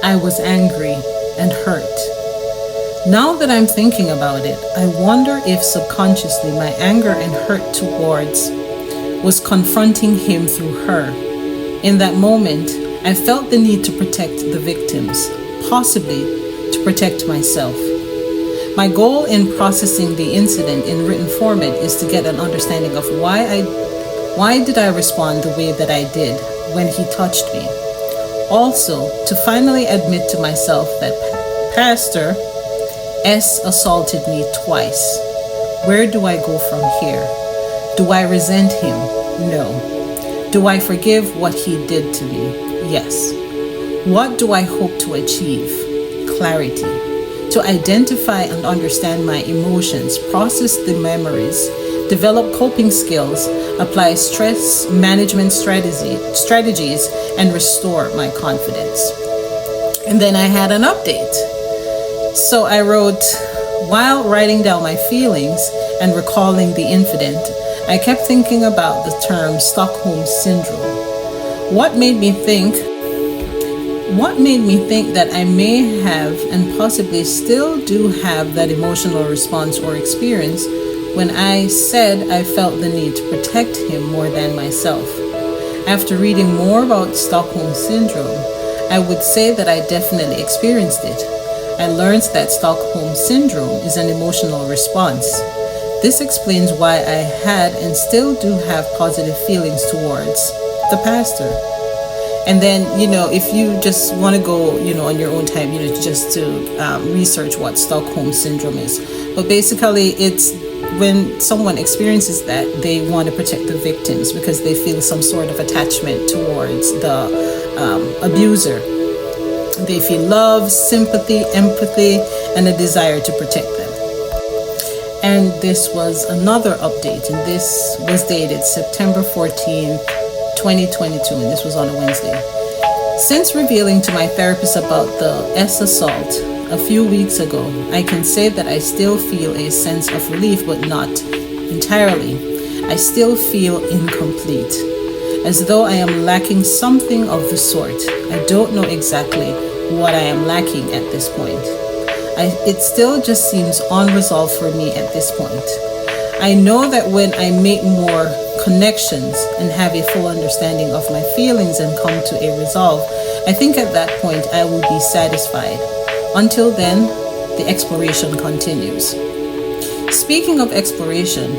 I was angry and hurt. Now that I'm thinking about it, I wonder if subconsciously my anger and hurt towards was confronting him through her. In that moment, I felt the need to protect the victims, possibly to protect myself. My goal in processing the incident in written format is to get an understanding of why did I respond the way that I did when he touched me. Also, to finally admit to myself that Pastor S assaulted me twice. Where do I go from here? Do I resent him? No. Do I forgive what he did to me? Yes. What do I hope to achieve? Clarity. To identify and understand my emotions, process the memories, develop coping skills, apply stress management strategies, and restore my confidence. And then I had an update. So I wrote, while writing down my feelings and recalling the incident, I kept thinking about the term Stockholm Syndrome. What made me think that I may have and possibly still do have that emotional response or experience when I said I felt the need to protect him more than myself. After reading more about Stockholm Syndrome, I would say that I definitely experienced it. I learned that Stockholm Syndrome is an emotional response. This explains why I had and still do have positive feelings towards the pastor. And then, if you just want to go, on your own time, just to research what Stockholm Syndrome is. But basically, it's when someone experiences that, they want to protect the victims because they feel some sort of attachment towards the abuser. They feel love, sympathy, empathy, and a desire to protect them. And this was another update, and this was dated September 14th, 2022, and this was on a Wednesday. Since revealing to my therapist about the S assault a few weeks ago, I can say that I still feel a sense of relief, but not entirely. I still feel incomplete, as though I am lacking something of the sort. I don't know exactly what I am lacking at this point. It still just seems unresolved for me at this point. I know that when I make more connections and have a full understanding of my feelings and come to a resolve, I think at that point I will be satisfied. Until then, the exploration continues. Speaking of exploration,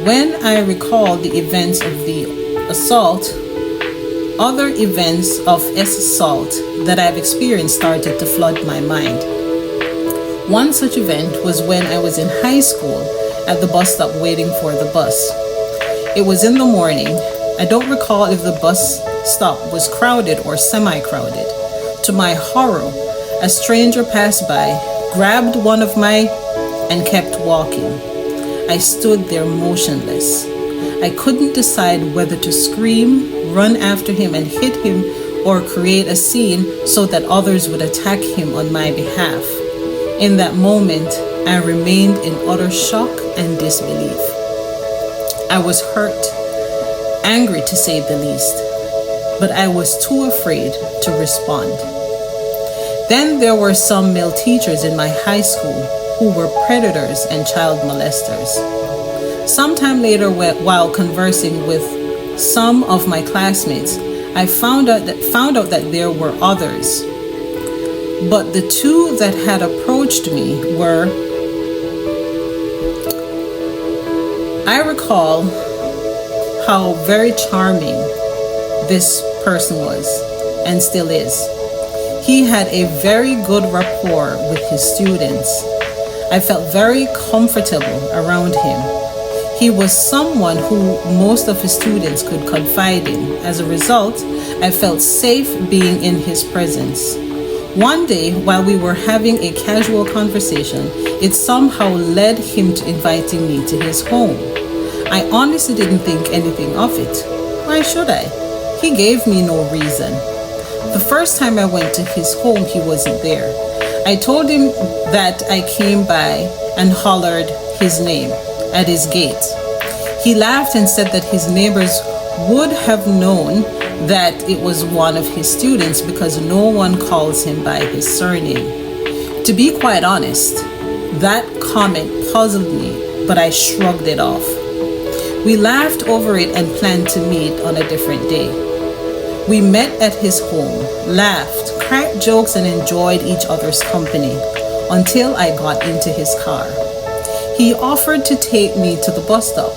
when I recall the events of the assault, other events of S assault that I've experienced started to flood my mind. One such event was when I was in high school at the bus stop waiting for the bus. It was in the morning. I don't recall if the bus stop was crowded or semi-crowded. To my horror, a stranger passed by, grabbed one of my and kept walking. I stood there motionless. I couldn't decide whether to scream, run after him and hit him, or create a scene so that others would attack him on my behalf. In that moment, I remained in utter shock and disbelief. I was hurt, angry to say the least, but I was too afraid to respond. Then there were some male teachers in my high school who were predators and child molesters. Sometime later, while conversing with some of my classmates, I found out that there were others. But the two that had approached me were, I recall how very charming this person was and still is. He had a very good rapport with his students. I felt very comfortable around him. He was someone who most of his students could confide in. As a result, I felt safe being in his presence. One day, while we were having a casual conversation, it somehow led him to inviting me to his home. I honestly didn't think anything of it. Why should I? He gave me no reason. The first time I went to his home, he wasn't there. I told him that I came by and hollered his name at his gate. He laughed and said that his neighbors would have known that it was one of his students because no one calls him by his surname. To be quite honest, that comment puzzled me, but I shrugged it off. We laughed over it and planned to meet on a different day. We met at his home, laughed, cracked jokes, and enjoyed each other's company until I got into his car. He offered to take me to the bus stop.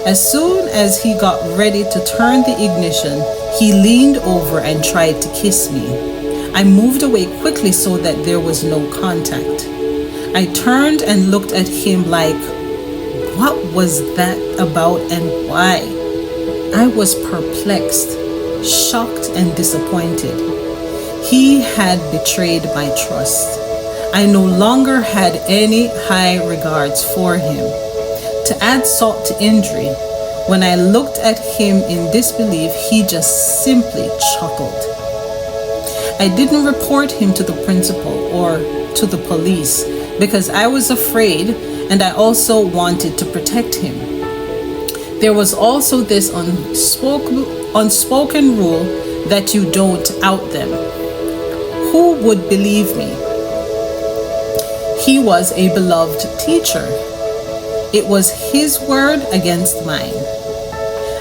As soon as he got ready to turn the ignition, he leaned over and tried to kiss me. I moved away quickly so that there was no contact. I turned and looked at him like, what was that about and why? I was perplexed, shocked, and disappointed. He had betrayed my trust. I no longer had any high regards for him. To add salt to injury, when I looked at him in disbelief, he just simply chuckled. I didn't report him to the principal or to the police because I was afraid and I also wanted to protect him. There was also this unspoken rule that you don't out them. Who would believe me? He was a beloved teacher. It was his word against mine.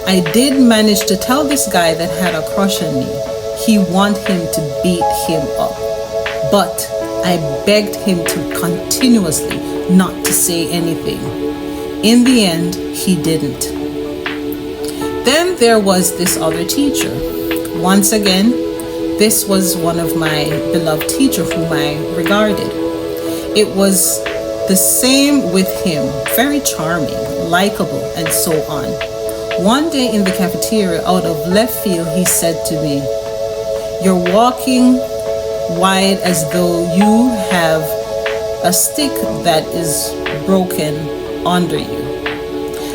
I did manage to tell this guy that had a crush on me he wanted him to beat him up, but I begged him to continuously not to say anything. In the end, he didn't. Then there was this other teacher. Once again, this was one of my beloved teachers whom I regarded. It was the same with him, very charming, likable, and so on. One day in the cafeteria, out of left field, he said to me, "You're walking wide as though you have a stick that is broken under you."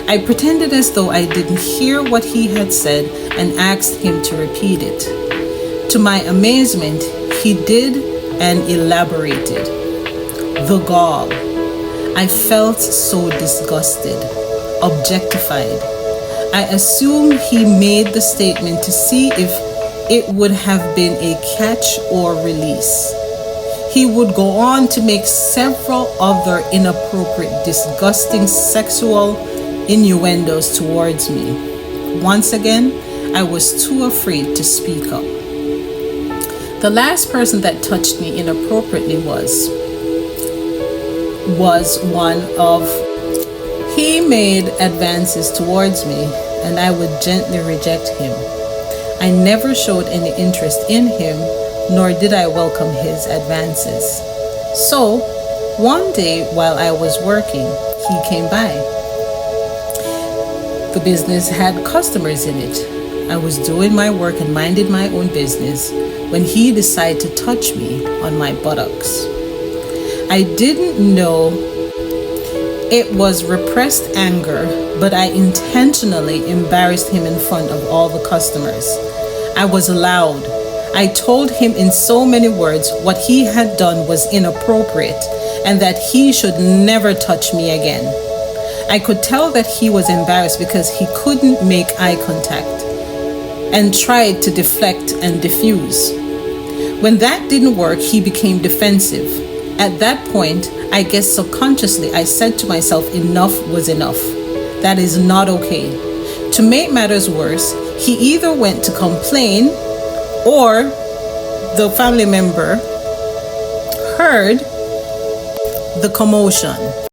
I pretended as though I didn't hear what he had said and asked him to repeat it. To my amazement, he did and elaborated. The gall. I felt so disgusted, objectified. I assumed he made the statement to see if it would have been a catch or release. He would go on to make several other inappropriate, disgusting sexual innuendos towards me. Once again, I was too afraid to speak up. The last person that touched me inappropriately was one of he made advances towards me and I would gently reject him. I never showed any interest in him, nor did I welcome his advances. So, one day while I was working, he came by. The business had customers in it. I was doing my work and minded my own business when he decided to touch me on my buttocks. I didn't know it was repressed anger, but I intentionally embarrassed him in front of all the customers. I was loud. I told him in so many words what he had done was inappropriate and that he should never touch me again. I could tell that he was embarrassed because he couldn't make eye contact and tried to deflect and diffuse. When that didn't work, he became defensive. At that point, I guess subconsciously I said to myself, enough was enough. That is not okay. To make matters worse, he either went to complain or the family member heard the commotion.